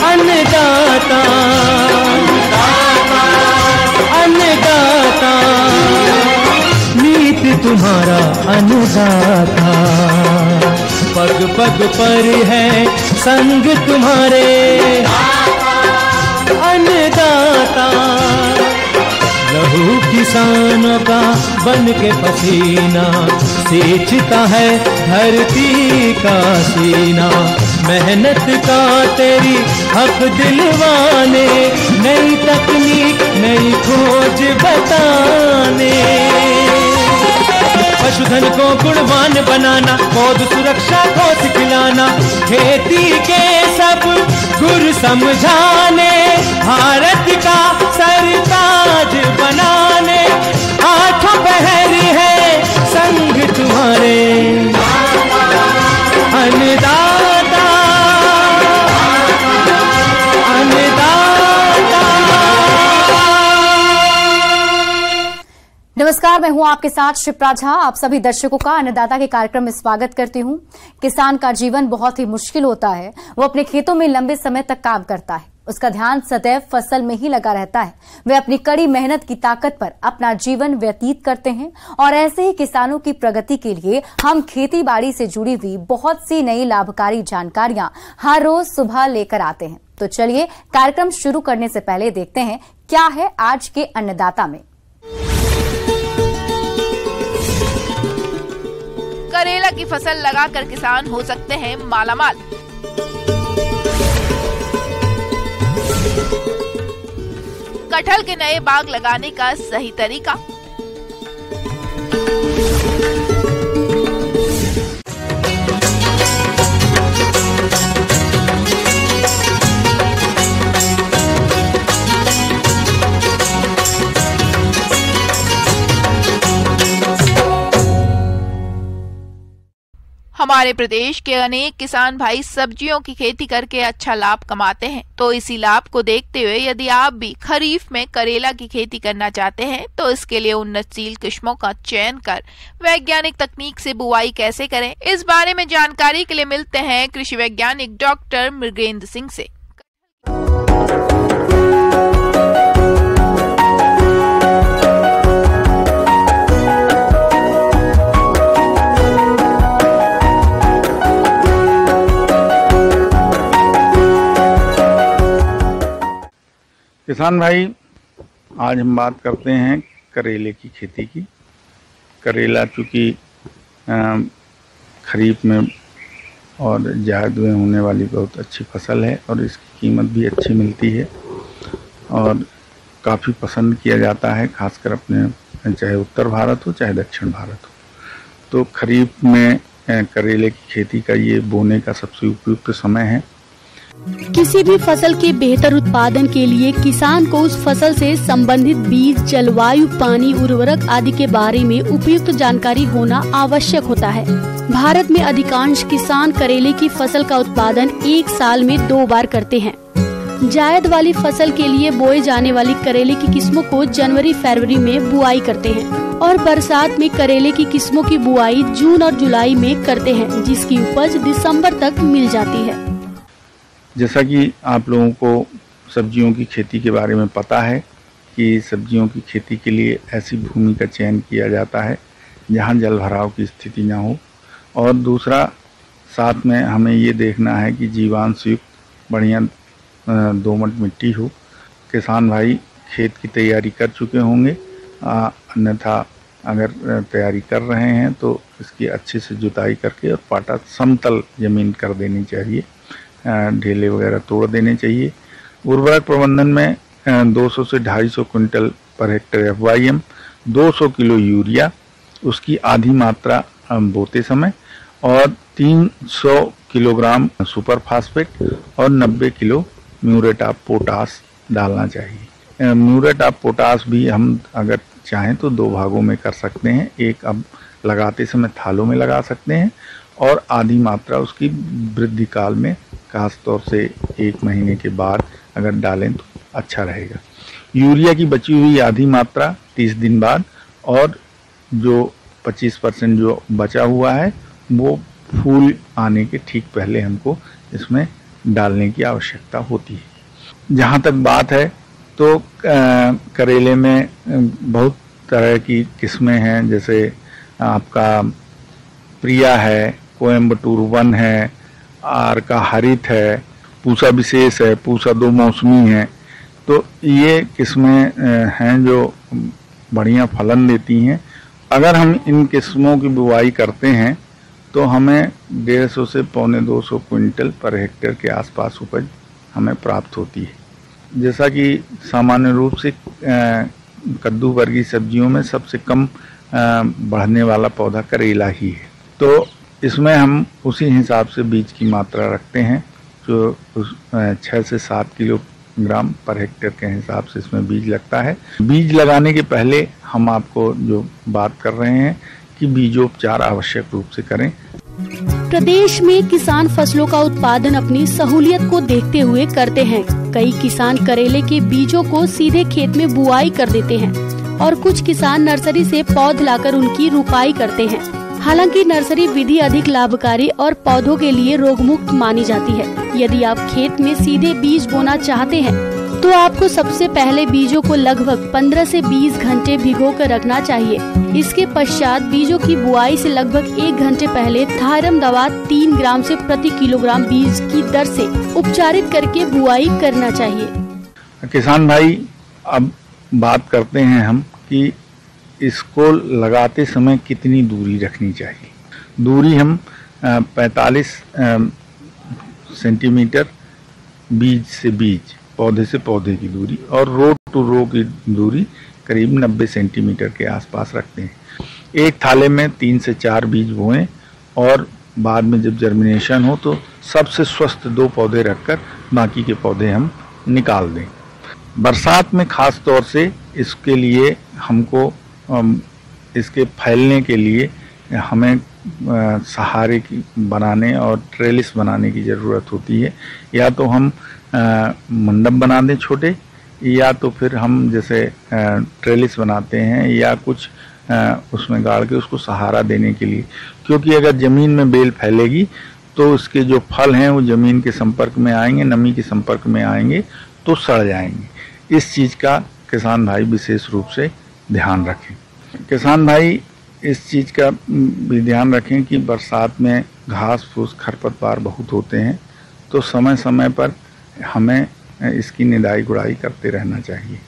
अन्नदाता अन्नदाता, नीत तुम्हारा अन्नदाता, पग पग पर है संग तुम्हारे अन्नदाता। लहू किसानों का बन के पसीना सींचता है धरती का सीना, मेहनत का तेरी हक दिलवाने, नई तकनीक नई खोज बताने। पशुधन को गुणवान बनाना, पौध सुरक्षा को सिखलाना, खेती के सब गुर समझाने, भारत का सरताज बनाने, आठों पहर है संग तुम्हारे अन्नदाता अन्नदाता। नमस्कार, मैं हूं आपके साथ शिप्रा झा। आप सभी दर्शकों का अन्नदाता के कार्यक्रम में स्वागत करती हूं। किसान का जीवन बहुत ही मुश्किल होता है। वो अपने खेतों में लंबे समय तक काम करता है, उसका ध्यान सदैव फसल में ही लगा रहता है। वे अपनी कड़ी मेहनत की ताकत पर अपना जीवन व्यतीत करते हैं और ऐसे ही किसानों की प्रगति के लिए हम खेती बाड़ी से जुड़ी हुई बहुत सी नई लाभकारी जानकारियां हर रोज सुबह लेकर आते हैं। तो चलिए कार्यक्रम शुरू करने से पहले देखते हैं क्या है आज के अन्नदाता में। करेला की फसल लगाकर किसान हो सकते हैं मालामाल। कटहल के नए बाग लगाने का सही तरीका। हमारे प्रदेश के अनेक किसान भाई सब्जियों की खेती करके अच्छा लाभ कमाते हैं। तो इसी लाभ को देखते हुए यदि आप भी खरीफ में करेला की खेती करना चाहते हैं तो इसके लिए उन्नतशील किस्मों का चयन कर वैज्ञानिक तकनीक से बुआई कैसे करें, इस बारे में जानकारी के लिए मिलते हैं कृषि वैज्ञानिक डॉक्टर मृगेंद्र सिंह से। किसान भाई, आज हम बात करते हैं करेले की खेती की। करेला चूँकि खरीफ में और जायद में होने वाली बहुत अच्छी फसल है और इसकी कीमत भी अच्छी मिलती है और काफ़ी पसंद किया जाता है, खासकर अपने चाहे उत्तर भारत हो चाहे दक्षिण भारत हो। तो खरीफ में करेले की खेती का ये बोने का सबसे उपयुक्त समय है। किसी भी फसल के बेहतर उत्पादन के लिए किसान को उस फसल से संबंधित बीज, जलवायु, पानी, उर्वरक आदि के बारे में उपयुक्त जानकारी होना आवश्यक होता है। भारत में अधिकांश किसान करेले की फसल का उत्पादन एक साल में 2 बार करते हैं। जायद वाली फसल के लिए बोए जाने वाली करेले की किस्मों को जनवरी-फरवरी में बुआई करते हैं और बरसात में करेले की किस्मों की बुआई जून और जुलाई में करते हैं, जिसकी उपज दिसंबर तक मिल जाती है। जैसा कि आप लोगों को सब्जियों की खेती के बारे में पता है कि सब्जियों की खेती के लिए ऐसी भूमि का चयन किया जाता है जहां जल भराव की स्थिति ना हो, और दूसरा साथ में हमें ये देखना है कि जीवांश युक्त बढ़िया दोमट मिट्टी हो। किसान भाई खेत की तैयारी कर चुके होंगे, अन्यथा अगर तैयारी कर रहे हैं तो इसकी अच्छे से जुताई करके और पाटा समतल जमीन कर देनी चाहिए, ढेले वगैरह तोड़ देने चाहिए। उर्वरक प्रबंधन में 200 से 250 quintal per hectare FYM, 200 kilo urea, उसकी आधी मात्रा बोते समय, और 300 किलोग्राम सुपर फास्फेट और 90 किलो म्यूरेट ऑफ पोटास डालना चाहिए। म्यूरेट ऑफ पोटास भी हम अगर चाहें तो 2 भागों में कर सकते हैं। एक अब लगाते समय थालों में लगा सकते हैं और आधी मात्रा उसकी वृद्धि काल में खास तौर से 1 महीने के बाद अगर डालें तो अच्छा रहेगा। यूरिया की बची हुई आधी मात्रा 30 दिन बाद, और जो 25% जो बचा हुआ है वो फूल आने के ठीक पहले हमको इसमें डालने की आवश्यकता होती है। जहाँ तक बात है तो करेले में बहुत तरह की किस्में हैं, जैसे आपका प्रिया है, कोयम्बटूर 1 है, आर का हरित है, पूसा विशेष है, पूसा 2 मौसमी है। तो ये किस्में हैं जो बढ़िया फलन देती हैं। अगर हम इन किस्मों की बुवाई करते हैं तो हमें 150 से 250 क्विंटल पर हेक्टेयर के आसपास उपज हमें प्राप्त होती है। जैसा कि सामान्य रूप से कद्दू वर्गीय सब्जियों में सबसे कम बढ़ने वाला पौधा करेला ही है, तो इसमें हम उसी हिसाब से बीज की मात्रा रखते हैं जो 6 से 7 किलोग्राम पर हेक्टेयर के हिसाब से इसमें बीज लगता है। बीज लगाने के पहले हम आपको जो बात कर रहे हैं कि बीजोपचार आवश्यक रूप से करें। प्रदेश में किसान फसलों का उत्पादन अपनी सहूलियत को देखते हुए करते हैं। कई किसान करेले के बीजों को सीधे खेत में बुआई कर देते हैं और कुछ किसान नर्सरी से पौध लाकर उनकी रुपाई करते हैं। हालांकि नर्सरी विधि अधिक लाभकारी और पौधों के लिए रोगमुक्त मानी जाती है। यदि आप खेत में सीधे बीज बोना चाहते हैं तो आपको सबसे पहले बीजों को लगभग 15 से 20 घंटे भिगो कर रखना चाहिए। इसके पश्चात बीजों की बुआई से लगभग 1 घंटे पहले थायरम दवा 3 ग्राम से प्रति किलोग्राम बीज की दर से उपचारित करके बुआई करना चाहिए। किसान भाई, अब बात करते हैं हम कि इसको लगाते समय कितनी दूरी रखनी चाहिए। दूरी हम 45 सेंटीमीटर बीज से बीज, पौधे से पौधे की दूरी, और रो टू रो की दूरी करीब 90 सेंटीमीटर के आसपास रखते हैं। एक थाले में 3 से 4 बीज बोएं और बाद में जब जर्मिनेशन हो तो सबसे स्वस्थ 2 पौधे रखकर बाकी के पौधे हम निकाल दें। बरसात में खास तौर से इसके लिए हमको इसके फैलने के लिए हमें सहारे की बनाने और ट्रेलिस बनाने की ज़रूरत होती है। या तो हम मंडप बना दें छोटे, या तो फिर हम जैसे ट्रेलिस बनाते हैं या कुछ उसमें गाड़ के उसको सहारा देने के लिए, क्योंकि अगर ज़मीन में बेल फैलेगी तो उसके जो फल हैं वो ज़मीन के संपर्क में आएंगे, नमी के संपर्क में आएंगे तो सड़ जाएंगे। इस चीज़ का किसान भाई विशेष रूप से ध्यान रखें। किसान भाई इस चीज़ का भी ध्यान रखें कि बरसात में घास फूस खरपतवार बहुत होते हैं, तो समय समय पर हमें इसकी निदाई गुड़ाई करते रहना चाहिए।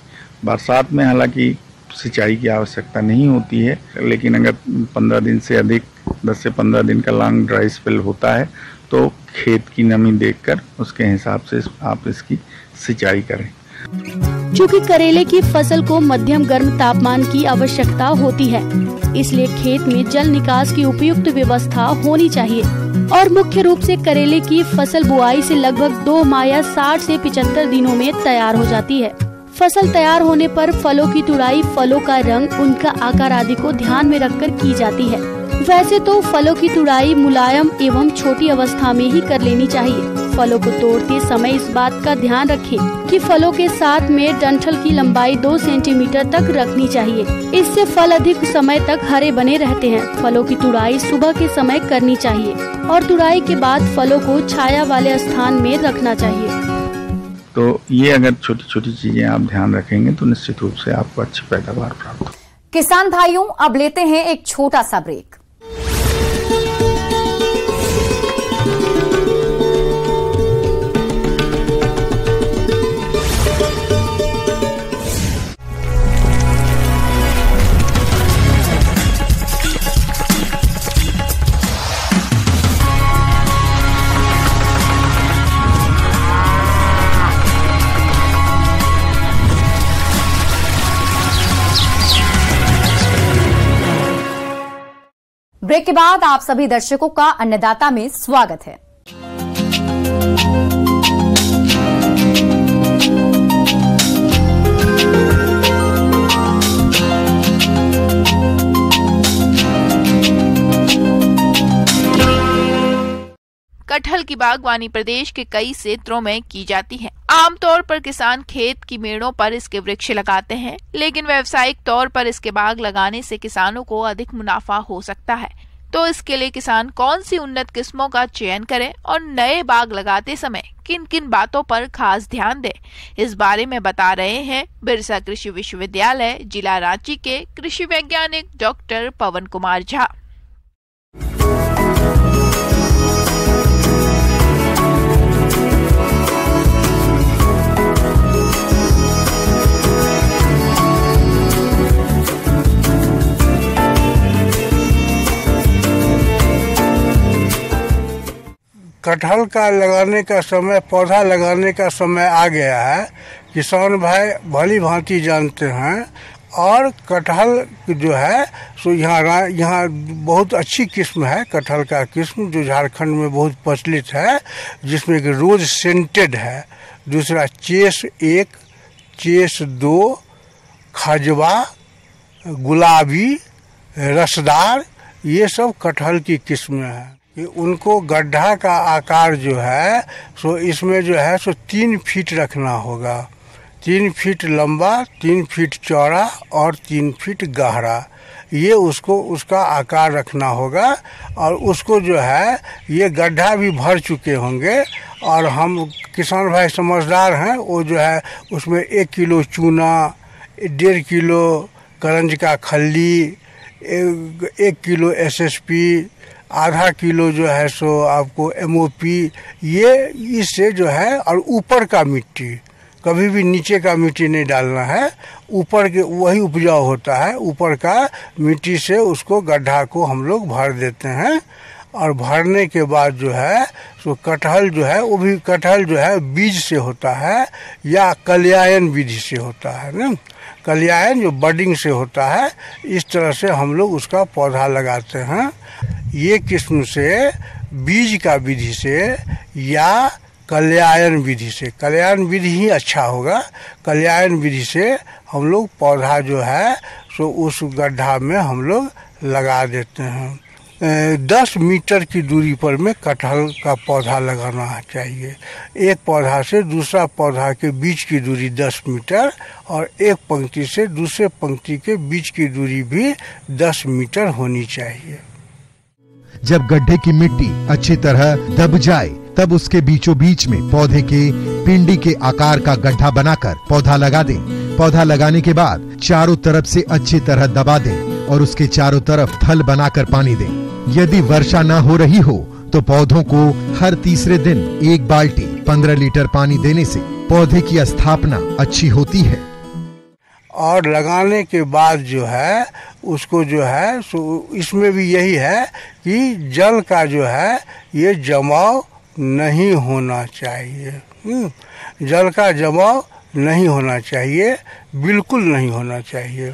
बरसात में हालांकि सिंचाई की आवश्यकता नहीं होती है, लेकिन अगर 15 दिन से अधिक 10 से 15 दिन का लॉन्ग ड्राई स्पेल होता है तो खेत की नमी देखकर उसके हिसाब से आप इसकी सिंचाई करें। चूँकि करेले की फसल को मध्यम गर्म तापमान की आवश्यकता होती है, इसलिए खेत में जल निकास की उपयुक्त व्यवस्था होनी चाहिए। और मुख्य रूप से करेले की फसल बुआई से लगभग 2 माह या 60 से 75 दिनों में तैयार हो जाती है। फसल तैयार होने पर फलों की तुड़ाई, फलों का रंग, उनका आकार आदि को ध्यान में रखकर की जाती है। वैसे तो फलों की तुड़ाई मुलायम एवं छोटी अवस्था में ही कर लेनी चाहिए। फलों को तोड़ते समय इस बात का ध्यान रखें कि फलों के साथ में डंठल की लंबाई 2 सेंटीमीटर तक रखनी चाहिए। इससे फल अधिक समय तक हरे बने रहते हैं। फलों की तुड़ाई सुबह के समय करनी चाहिए और तुड़ाई के बाद फलों को छाया वाले स्थान में रखना चाहिए। तो ये अगर छोटी छोटी चीजें आप ध्यान रखेंगे तो निश्चित रूप से आपको अच्छी पैदावार प्राप्त हो। किसान भाइयों, अब लेते हैं एक छोटा सा ब्रेक। ब्रेक के बाद आप सभी दर्शकों का अन्नदाता में स्वागत है। कटहल की बागवानी प्रदेश के कई क्षेत्रों में की जाती है। आमतौर पर किसान खेत की मेड़ों पर इसके वृक्ष लगाते हैं, लेकिन व्यावसायिक तौर पर इसके बाग लगाने से किसानों को अधिक मुनाफा हो सकता है। तो इसके लिए किसान कौन सी उन्नत किस्मों का चयन करें और नए बाग लगाते समय किन किन बातों पर खास ध्यान दें, इस बारे में बता रहे हैं बिरसा कृषि विश्वविद्यालय जिला रांची के कृषि वैज्ञानिक डॉक्टर पवन कुमार झा। कटहल का लगाने का समय, पौधा लगाने का समय आ गया है। किसान भाई भली भांति जानते हैं। और कटहल जो है सो यहाँ बहुत अच्छी किस्म है कटहल का किस्म, जो झारखंड में बहुत प्रचलित है, जिसमें कि रोज सेंटेड है, दूसरा चेस 1, चेस 2, खजवा, गुलाबी, रसदार, ये सब कटहल की किस्में हैं। कि उनको गड्ढा का आकार जो है सो इसमें जो है सो 3 फीट रखना होगा, 3 फीट लंबा, 3 फीट चौड़ा और 3 फीट गहरा, ये उसका आकार रखना होगा। और उसको जो है ये गड्ढा भी भर चुके होंगे, और हम किसान भाई समझदार हैं, वो जो है उसमें 1 किलो चूना, 1.5 किलो करंज का खल्ली, 1 किलो SSP, आधा किलो जो है सो आपको MOP, ये इससे जो है, और ऊपर का मिट्टी, कभी भी नीचे का मिट्टी नहीं डालना है, ऊपर के वही उपजाऊ होता है, ऊपर का मिट्टी से उसको गड्ढा को हम लोग भर देते हैं। और भरने के बाद जो है सो कटहल जो है, वो भी कटहल जो है बीज से होता है या कल्यायन विधि से होता है ना, कल्यायन जो बडिंग से होता है, इस तरह से हम लोग उसका पौधा लगाते हैं। ये किस्म से बीज का विधि से या कल्यायन विधि से, कल्यायन विधि ही अच्छा होगा, कल्यायन विधि से हम लोग पौधा जो है सो उस गड्ढा में हम लोग लगा देते हैं। 10 मीटर की दूरी पर में कटहल का पौधा लगाना चाहिए। एक पौधा से दूसरा पौधा के बीच की दूरी 10 मीटर, और एक पंक्ति से दूसरे पंक्ति के बीच की दूरी भी 10 मीटर होनी चाहिए। जब गड्ढे की मिट्टी अच्छी तरह दब जाए तब उसके बीचों बीच में पौधे के पिंडी के आकार का गड्ढा बनाकर पौधा लगा दें। पौधा लगाने के बाद चारों तरफ से अच्छी तरह दबा दें और उसके चारों तरफ थल बनाकर पानी दें। यदि वर्षा न हो रही हो तो पौधों को हर तीसरे दिन 1 बाल्टी 15 लीटर पानी देने से पौधे की स्थापना अच्छी होती है। और लगाने के बाद जो है उसको जो है सो इसमें भी यही है कि जल का जो है ये जमाव नहीं होना चाहिए। जल का जमाव नहीं होना चाहिए, बिल्कुल नहीं होना चाहिए।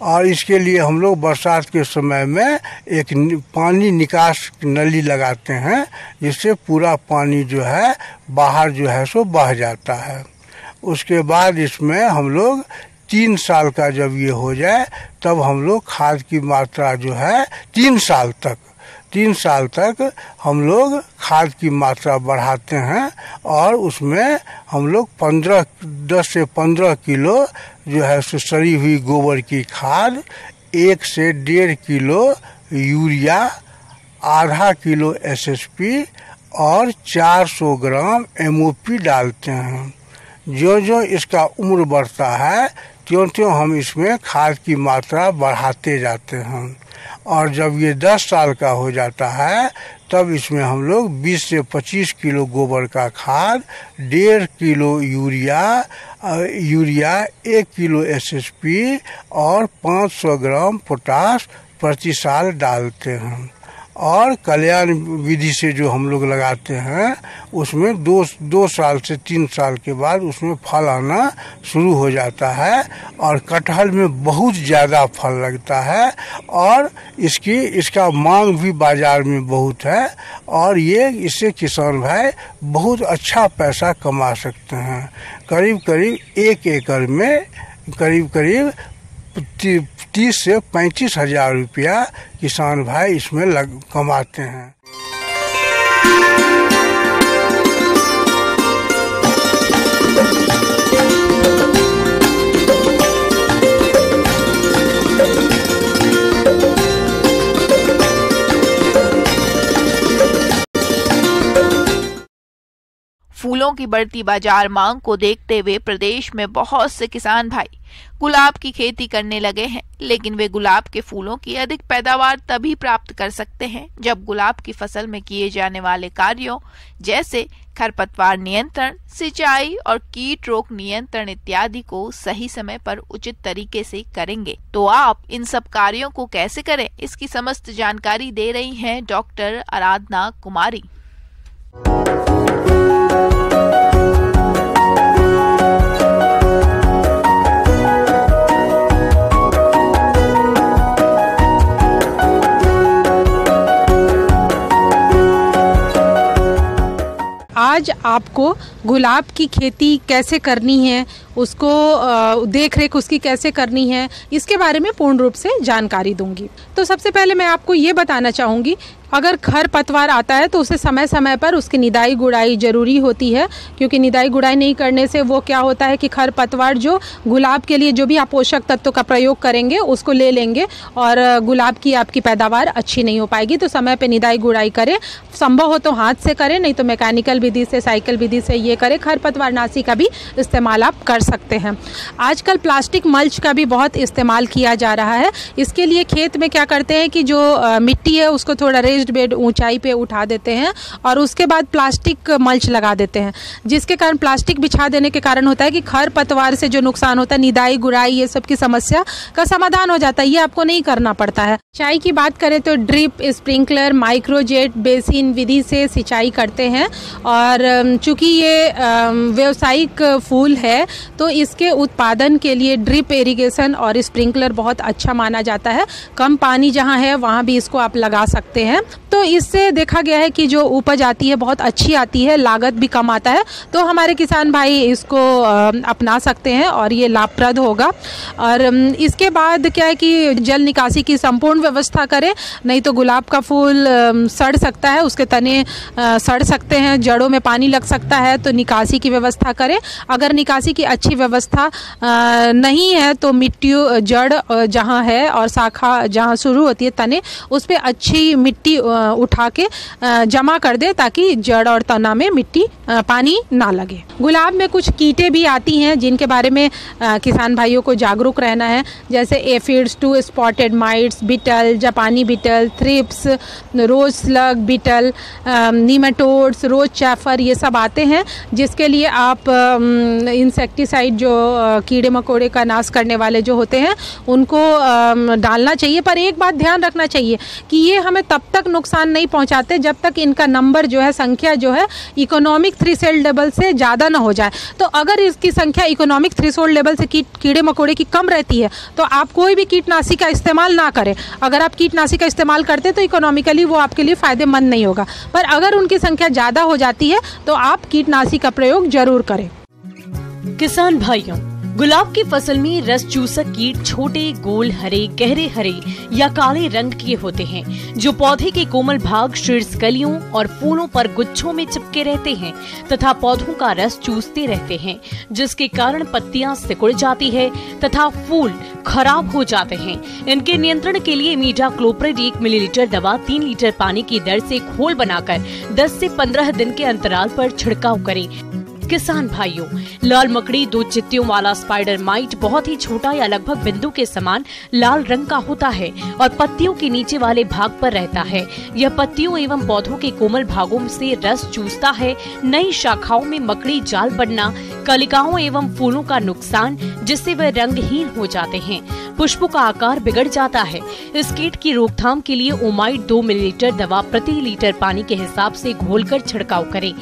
और इसके लिए हम लोग बरसात के समय में एक पानी निकास नली लगाते हैं, जिससे पूरा पानी जो है बाहर जो है सो बह जाता है। उसके बाद इसमें हम लोग 3 साल का जब ये हो जाए तब हम लोग खाद की मात्रा जो है 3 साल तक हम लोग खाद की मात्रा बढ़ाते हैं। और उसमें हम लोग 10 से 15 किलो जो है सड़ी हुई गोबर की खाद, 1 से 1.5 किलो यूरिया, आधा किलो SSP और 400 ग्राम MOP डालते हैं। जो इसका उम्र बढ़ता है त्यों हम इसमें खाद की मात्रा बढ़ाते जाते हैं। और जब ये 10 साल का हो जाता है तब इसमें हम लोग 20 से 25 किलो गोबर का खाद, 1.5 किलो यूरिया, 1 किलो SSP और 500 ग्राम पोटाश प्रति साल डालते हैं। और कल्याण विधि से जो हम लोग लगाते हैं उसमें 2 साल से 3 साल के बाद उसमें फल आना शुरू हो जाता है। और कटहल में बहुत ज़्यादा फल लगता है और इसका मांग भी बाज़ार में बहुत है। और ये इससे किसान भाई बहुत अच्छा पैसा कमा सकते हैं। करीब 1 एकड़ में करीब 30 से 35 हजार रुपया किसान भाई इसमें कमाते हैं। फूलों की बढ़ती बाजार मांग को देखते हुए प्रदेश में बहुत से किसान भाई गुलाब की खेती करने लगे हैं, लेकिन वे गुलाब के फूलों की अधिक पैदावार तभी प्राप्त कर सकते हैं जब गुलाब की फसल में किए जाने वाले कार्यों जैसे खरपतवार नियंत्रण, सिंचाई और कीट रोग नियंत्रण इत्यादि को सही समय पर उचित तरीके से करेंगे। तो आप इन सब कार्यों को कैसे करें, इसकी समस्त जानकारी दे रही हैं डॉक्टर आराधना कुमारी। आज आपको गुलाब की खेती कैसे करनी है, उसको देख रेख उसकी कैसे करनी है, इसके बारे में पूर्ण रूप से जानकारी दूंगी। तो सबसे पहले मैं आपको ये बताना चाहूँगी, अगर खर पतवार आता है तो उसे समय समय पर उसकी निदाई गुड़ाई जरूरी होती है, क्योंकि निदाई गुड़ाई नहीं करने से वो क्या होता है कि खर पतवार जो गुलाब के लिए जो भी आप पोषक तत्वों का प्रयोग करेंगे उसको ले लेंगे और गुलाब की आपकी पैदावार अच्छी नहीं हो पाएगी। तो समय पे निदाई गुड़ाई करें, संभव हो तो हाथ से करें, नहीं तो मैकेनिकल विधि से, साइकिल विधि से ये करें। खरपतवार नाशी का भी इस्तेमाल आप कर सकते हैं। आजकल प्लास्टिक मल्च का भी बहुत इस्तेमाल किया जा रहा है। इसके लिए खेत में क्या करते हैं कि जो मिट्टी है उसको थोड़ा रेज्ड बेड ऊंचाई पे उठा देते हैं और उसके बाद प्लास्टिक मल्च लगा देते हैं, जिसके कारण प्लास्टिक बिछा देने के कारण होता है कि खर पतवार से जो नुकसान होता है, निदाई गुड़ाई ये सब की समस्या का समाधान हो जाता है। ये आपको नहीं करना पड़ता है। सिंचाई की बात करें तो ड्रिप, स्प्रिंकलर, माइक्रोजेट, बेसिन विधि से सिंचाई करते हैं और चूंकि ये व्यावसायिक फूल है तो इसके उत्पादन के लिए ड्रिप इरिगेशन और स्प्रिंकलर बहुत अच्छा माना जाता है। कम पानी जहाँ है वहाँ भी इसको आप लगा सकते हैं। तो इससे देखा गया है कि जो उपज आती है बहुत अच्छी आती है, लागत भी कम आता है। तो हमारे किसान भाई इसको अपना सकते हैं और ये लाभप्रद होगा। और इसके बाद क्या है कि जल निकासी की संपूर्ण व्यवस्था करें, नहीं तो गुलाब का फूल सड़ सकता है, उसके तने सड़ सकते हैं, जड़ों में पानी लग सकता है। तो निकासी की व्यवस्था करें। अगर निकासी की अच्छी व्यवस्था नहीं है तो मिट्टी, जड़ जहाँ है और शाखा जहाँ शुरू होती है तने, उस पर अच्छी मिट्टी उठा के जमा कर दे ताकि जड़ और तना में मिट्टी पानी ना लगे। गुलाब में कुछ कीटे भी आती हैं जिनके बारे में किसान भाइयों को जागरूक रहना है, जैसे एफिड्स, 2 स्पॉटेड माइट्स, बीटल, जापानी बीटल, थ्रिप्स, रोज स्लग बीटल, नीमेटोड्स, रोज चैफर, ये सब आते हैं जिसके लिए आप इंसेक्टिसाइड जो कीड़े मकोड़े का नाश करने वाले जो होते हैं उनको डालना चाहिए। पर एक बात ध्यान रखना चाहिए कि ये हमें तब तक नुकसान नहीं पहुंचाते जब तक इनका नंबर जो है, संख्या जो है इकोनॉमिक थ्रेशोल्ड लेवल से ज़्यादा ना हो जाए। तो अगर इसकी संख्या इकोनॉमिक थ्रेशोल्ड लेवल से कीड़े मकोड़े की कम रहती है तो आप कोई भी कीटनाशी का इस्तेमाल ना करें। अगर आप कीटनाशी का इस्तेमाल करते तो इकोनॉमिकली वो आपके लिए फ़ायदेमंद नहीं होगा। पर अगर उनकी संख्या ज़्यादा हो जाती है तो आप कीटनाशी का प्रयोग जरूर करें। किसान भाइयों, गुलाब की फसल में रस चूसक कीट छोटे, गोल, हरे, गहरे हरे या काले रंग के होते हैं जो पौधे के कोमल भाग, शीर्ष कलियों और फूलों पर गुच्छों में चिपके रहते हैं तथा पौधों का रस चूसते रहते हैं, जिसके कारण पत्तियां सिकुड़ जाती है तथा फूल खराब हो जाते हैं। इनके नियंत्रण के लिए इमिडाक्लोप्रिड 1 मिलीलीटर दवा 3 लीटर पानी की दर से घोल बनाकर 10 से 15 दिन के अंतराल पर छिड़काव करें। किसान भाइयों, लाल मकड़ी 2 चित्तियों वाला स्पाइडर माइट बहुत ही छोटा या लगभग बिंदु के समान लाल रंग का होता है और पत्तियों के नीचे वाले भाग पर रहता है। यह पत्तियों एवं पौधों के कोमल भागों से रस चूसता है। नई शाखाओं में मकड़ी जाल पड़ना, कलिकाओं एवं फूलों का नुकसान, जिससे वे रंगहीन हो जाते हैं। पुष्पों का आकार बिगड़ जाता है। इस कीट की रोकथाम के लिए ओमाइट 2 मिलीलीटर दवा प्रति लीटर पानी के हिसाब से घोलकर छिड़काव करें।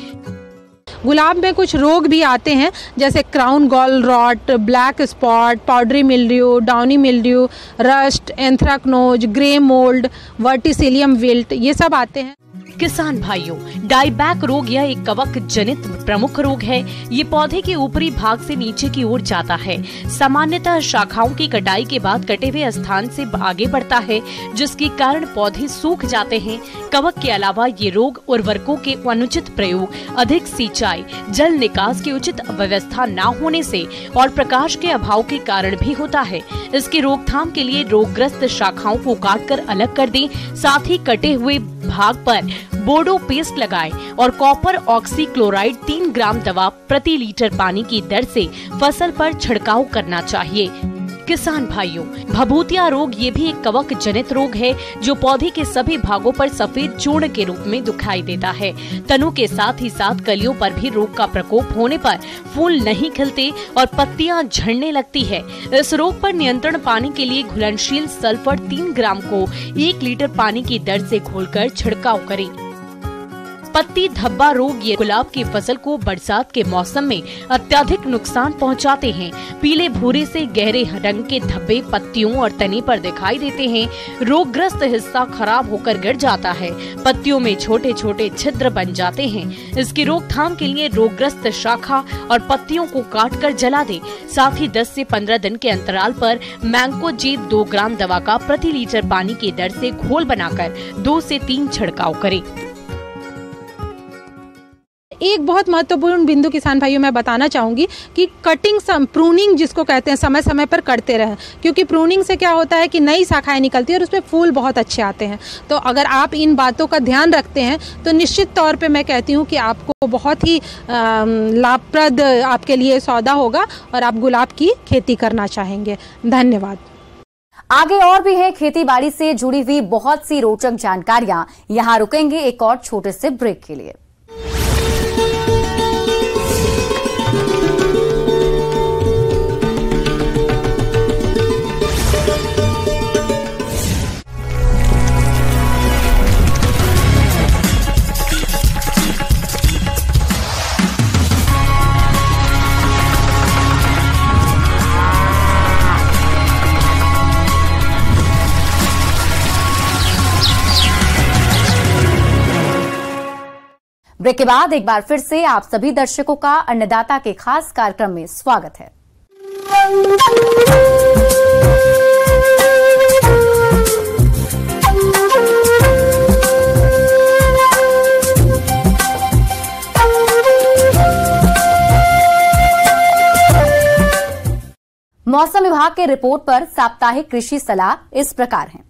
गुलाब में कुछ रोग भी आते हैं जैसे crown gall rot, black spot, powdery mildew, downy mildew, rust, anthracnose, grey mould, verticillium wilt, ये सब आते हैं। किसान भाइयों, डाईबैक रोग यह एक कवक जनित प्रमुख रोग है। ये पौधे के ऊपरी भाग से नीचे की ओर जाता है। सामान्यतः शाखाओं की कटाई के बाद कटे हुए स्थान से आगे बढ़ता है, जिसके कारण पौधे सूख जाते हैं। कवक के अलावा ये रोग उर्वरकों के अनुचित प्रयोग, अधिक सिंचाई, जल निकास की उचित व्यवस्था न होने से और प्रकाश के अभाव के कारण भी होता है। इसकी रोकथाम के लिए रोगग्रस्त शाखाओं को काटकर अलग कर दें। साथ ही कटे हुए भाग पर बोडो पेस्ट लगाएं और कॉपर ऑक्सीक्लोराइड 3 ग्राम दवा प्रति लीटर पानी की दर से फसल पर छिड़काव करना चाहिए। किसान भाइयों, भभूतिया रोग ये भी एक कवक जनित रोग है जो पौधे के सभी भागों पर सफेद चूर्ण के रूप में दिखाई देता है। तनों के साथ ही साथ कलियों पर भी रोग का प्रकोप होने पर फूल नहीं खिलते और पत्तियां झड़ने लगती है। इस रोग पर नियंत्रण पाने के लिए घुलनशील सल्फर 3 ग्राम को 1 लीटर पानी की दर से घोलकर छिड़काव करें। पत्ती धब्बा रोग ये गुलाब की फसल को बरसात के मौसम में अत्यधिक नुकसान पहुंचाते हैं। पीले भूरे से गहरे रंग के धब्बे पत्तियों और तने पर दिखाई देते हैं। रोगग्रस्त हिस्सा खराब होकर गिर जाता है। पत्तियों में छोटे छोटे छिद्र बन जाते हैं। इसकी रोकथाम के लिए रोगग्रस्त शाखा और पत्तियों को काट कर जला दें। साथ ही 10 से 15 दिन के अंतराल पर मैंकोजेब 2 ग्राम दवा का प्रति लीटर पानी की दर से घोल बनाकर 2 से 3 छिड़काव करें। एक बहुत महत्वपूर्ण बिंदु किसान भाइयों मैं बताना चाहूँगी कि कटिंग प्रूनिंग जिसको कहते हैं समय समय पर करते रहें, क्योंकि प्रूनिंग से क्या होता है कि नई शाखाएं निकलती है और उसमें फूल बहुत अच्छे आते हैं। तो अगर आप इन बातों का ध्यान रखते हैं तो निश्चित तौर पे मैं कहती हूँ कि आपको बहुत ही लाभप्रद आपके लिए सौदा होगा और आप गुलाब की खेती करना चाहेंगे। धन्यवाद। आगे और भी है खेती बाड़ी से जुड़ी हुई बहुत सी रोचक जानकारियां। यहाँ रुकेंगे एक और छोटे से ब्रेक के लिए। ब्रेक के बाद एक बार फिर से आप सभी दर्शकों का अन्नदाता के खास कार्यक्रम में स्वागत है। मौसम विभाग के रिपोर्ट पर साप्ताहिक कृषि सलाह इस प्रकार है।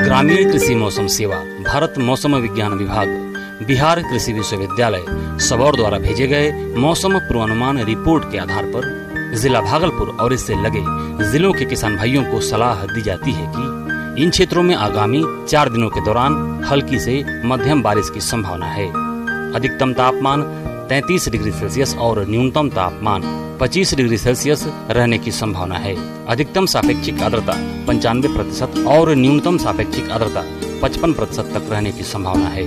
ग्रामीण कृषि मौसम सेवा, भारत मौसम विज्ञान विभाग, बिहार कृषि विश्वविद्यालय सबौर द्वारा भेजे गए मौसम पूर्वानुमान रिपोर्ट के आधार पर जिला भागलपुर और इससे लगे जिलों के किसान भाइयों को सलाह दी जाती है कि इन क्षेत्रों में आगामी 4 दिनों के दौरान हल्की से मध्यम बारिश की संभावना है। अधिकतम तापमान 33 डिग्री सेल्सियस और न्यूनतम तापमान 25 डिग्री सेल्सियस रहने की संभावना है। अधिकतम सापेक्षिक आर्द्रता 95% और न्यूनतम सापेक्षिक आर्द्रता 55% तक रहने की संभावना है।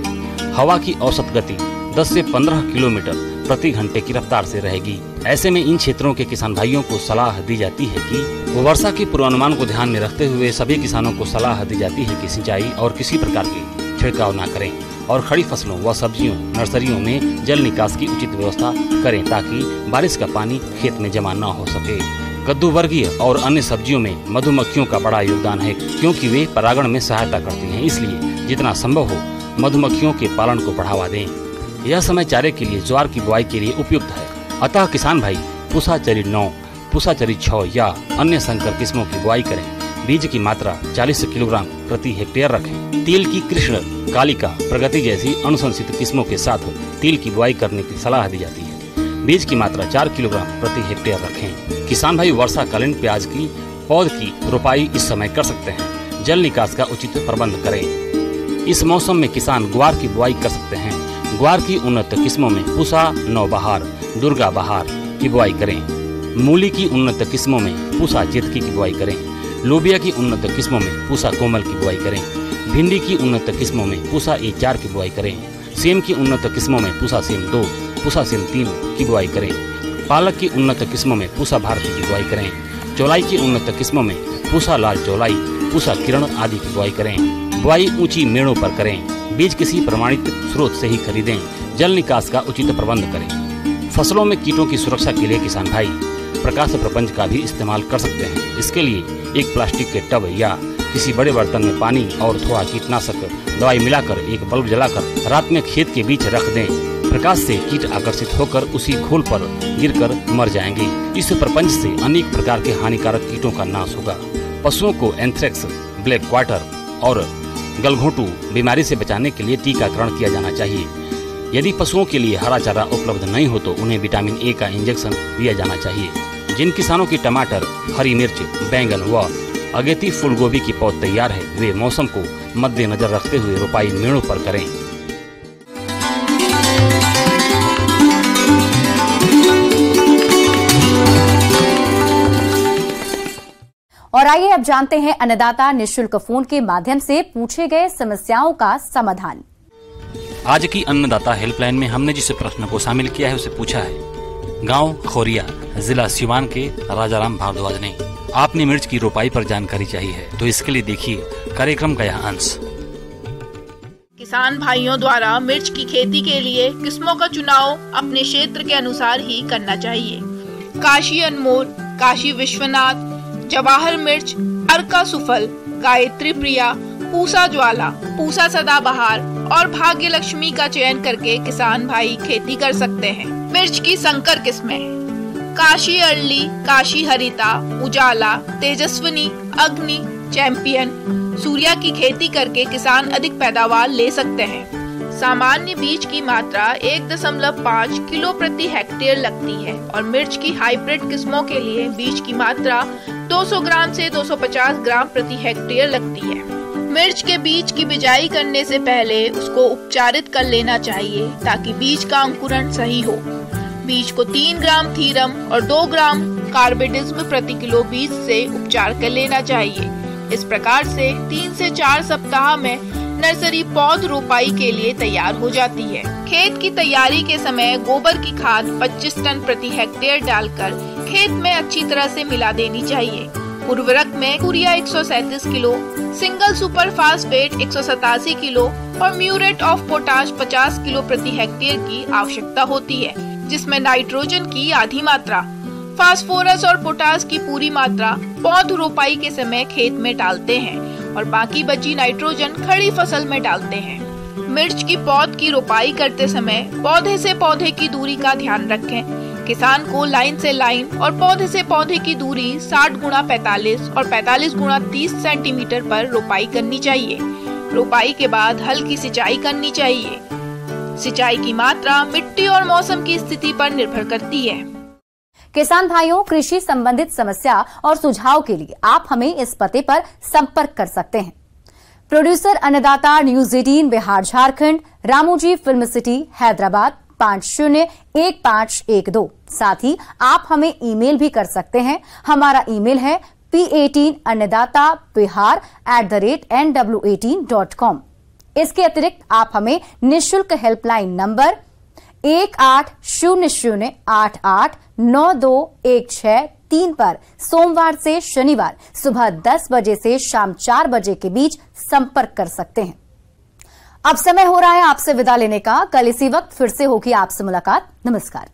हवा की औसत गति 10 से 15 किलोमीटर प्रति घंटे की रफ्तार से रहेगी। ऐसे में इन क्षेत्रों के किसान भाइयों को सलाह दी जाती है कि वो वर्षा के पूर्वानुमान को ध्यान में रखते हुए सभी किसानों को सलाह दी जाती है कि सिंचाई और किसी प्रकार की छिड़काव न करें और खड़ी फसलों व सब्जियों नर्सरियों में जल निकास की उचित व्यवस्था करें ताकि बारिश का पानी खेत में जमा न हो सके। कद्दू वर्गीय और अन्य सब्जियों में मधुमक्खियों का बड़ा योगदान है क्योंकि वे परागण में सहायता करती हैं। इसलिए जितना संभव हो मधुमक्खियों के पालन को बढ़ावा दें। यह समय चारे के लिए ज्वार की बुआई के लिए उपयुक्त है। अतः किसान भाई पुसा चरी 9, पुसा चरी 6 या अन्य संकर किस्मों की बुआई करें। बीज की मात्रा 40 किलोग्राम प्रति हेक्टेयर रखें। तिल की कृष्ण, कालिका, प्रगति जैसी अनुशंसित किस्मों के साथ तिल की बुआई करने की सलाह दी जाती है। बीज की मात्रा 4 किलोग्राम प्रति हेक्टेयर रखें। किसान भाई वर्षाकालीन प्याज की पौध की रोपाई इस समय कर सकते हैं। जल निकास का उचित प्रबंध करें। इस मौसम में किसान ग्वार की बुआई कर सकते हैं। ग्वार की उन्नत किस्मों में पूसा 9 बहार, दुर्गा बहार की बुआई करें। मूली की उन्नत किस्मों में पूसा जेतकी की बुआई करें। लोबिया की उन्नत किस्मों में पूसा कोमल की बुआई करें। भिंडी की उन्नत किस्मों में पूसा E4 की बुआई करें। सेम की उन्नत किस्मों में पूसा सेम 2, पूसा सेम 3 की बुआई करें। पालक की उन्नत किस्मों में पूसा भारती की बुआई करें। चौलाई की उन्नत किस्मों में पूसा लाल चौलाई, पूसा किरण आदि की बुआई करें। बुआई ऊंची मेड़ों पर करें। बीज किसी प्रमाणित स्रोत से ही खरीदें। जल निकास का उचित प्रबंध करें। फसलों में कीटों की सुरक्षा के लिए किसान भाई प्रकाश प्रपंच का भी इस्तेमाल कर सकते हैं। इसके लिए एक प्लास्टिक के टब या किसी बड़े बर्तन में पानी और थोड़ा कीटनाशक दवाई मिलाकर एक बल्ब जलाकर रात में खेत के बीच रख दें। प्रकाश से कीट आकर्षित होकर उसी घोल पर गिरकर मर जाएंगे। इस प्रपंच से अनेक प्रकार के हानिकारक कीटों का नाश होगा। पशुओं को एंथ्रेक्स, ब्लैक क्वार्टर और गलघोंटू बीमारी से बचाने के लिए टीकाकरण किया जाना चाहिए। यदि पशुओं के लिए हरा चारा उपलब्ध नहीं हो तो उन्हें विटामिन ए का इंजेक्शन दिया जाना चाहिए। जिन किसानों की टमाटर, हरी मिर्च, बैंगन व अगेती फूलगोभी की पौध तैयार है, वे मौसम को मद्देनजर रखते हुए रोपाई मेड़ों पर करें। और आइए अब जानते हैं अन्नदाता निःशुल्क फोन के माध्यम से पूछे गए समस्याओं का समाधान। आज की अन्नदाता हेल्पलाइन में हमने जिस प्रश्न को शामिल किया है उसे पूछा है गांव खोरिया, जिला सिवान के राजाराम भारद्वाज ने। आपने मिर्च की रोपाई पर जानकारी चाहिए है तो इसके लिए देखिए कार्यक्रम का यह अंश। किसान भाइयों द्वारा मिर्च की खेती के लिए किस्मों का चुनाव अपने क्षेत्र के अनुसार ही करना चाहिए। काशी अनमोल, काशी विश्वनाथ, जवाहर मिर्च, अर्का सुफल, गायत्री प्रिया, पूसा ज्वाला, पूसा सदाबहार और भाग्य लक्ष्मी का चयन करके किसान भाई खेती कर सकते हैं। मिर्च की संकर किस्में काशी अर्ली, काशी हरिता, उजाला, तेजस्विनी, अग्नि, चैंपियन, सूर्या की खेती करके किसान अधिक पैदावार ले सकते हैं। सामान्य बीज की मात्रा 1.5 किलो प्रति हेक्टेयर लगती है और मिर्च की हाइब्रिड किस्मों के लिए बीज की मात्रा 200 ग्राम से 250 ग्राम प्रति हेक्टेयर लगती है। मिर्च के बीज की बिजाई करने से पहले उसको उपचारित कर लेना चाहिए ताकि बीज का अंकुरण सही हो। बीज को 3 ग्राम थीरम और 2 ग्राम कार्बेडिज्म प्रति किलो बीज से उपचार कर लेना चाहिए। इस प्रकार से 3 से 4 सप्ताह में नर्सरी पौध रोपाई के लिए तैयार हो जाती है। खेत की तैयारी के समय गोबर की खाद 25 टन प्रति हेक्टेयर डालकर खेत में अच्छी तरह से मिला देनी चाहिए। उर्वरक में urea 137 kilo, single super phosphate 187 kilo और म्यूरेट ऑफ पोटाश 50 किलो प्रति हेक्टेयर की आवश्यकता होती है, जिसमें नाइट्रोजन की आधी मात्रा, फास्फोरस और पोटाश की पूरी मात्रा पौध रोपाई के समय खेत में डालते हैं और बाकी बची नाइट्रोजन खड़ी फसल में डालते हैं। मिर्च की पौध की रोपाई करते समय पौधे से पौधे की दूरी का ध्यान रखें। किसान को लाइन से लाइन और पौधे से पौधे की दूरी 60 गुणा 45 और 45 गुणा 30 सेंटीमीटर पर रोपाई करनी चाहिए। रोपाई के बाद हल्की सिंचाई करनी चाहिए। सिंचाई की मात्रा मिट्टी और मौसम की स्थिति पर निर्भर करती है। किसान भाइयों, कृषि संबंधित समस्या और सुझाव के लिए आप हमें इस पते पर संपर्क कर सकते हैं। प्रोड्यूसर अन्नदाता news 18 Bihar Jharkhand, Ramoji film city Hyderabad 501512। साथ ही आप हमें ईमेल भी कर सकते हैं। हमारा ईमेल है p18annadatabihar@nw18.com। इसके अतिरिक्त आप हमें निःशुल्क हेल्पलाइन नंबर 1800889216 पर सोमवार से शनिवार सुबह 10 बजे से शाम 4 बजे के बीच संपर्क कर सकते हैं। अब समय हो रहा है आपसे विदा लेने का। कल इसी वक्त फिर से होगी आपसे मुलाकात। नमस्कार।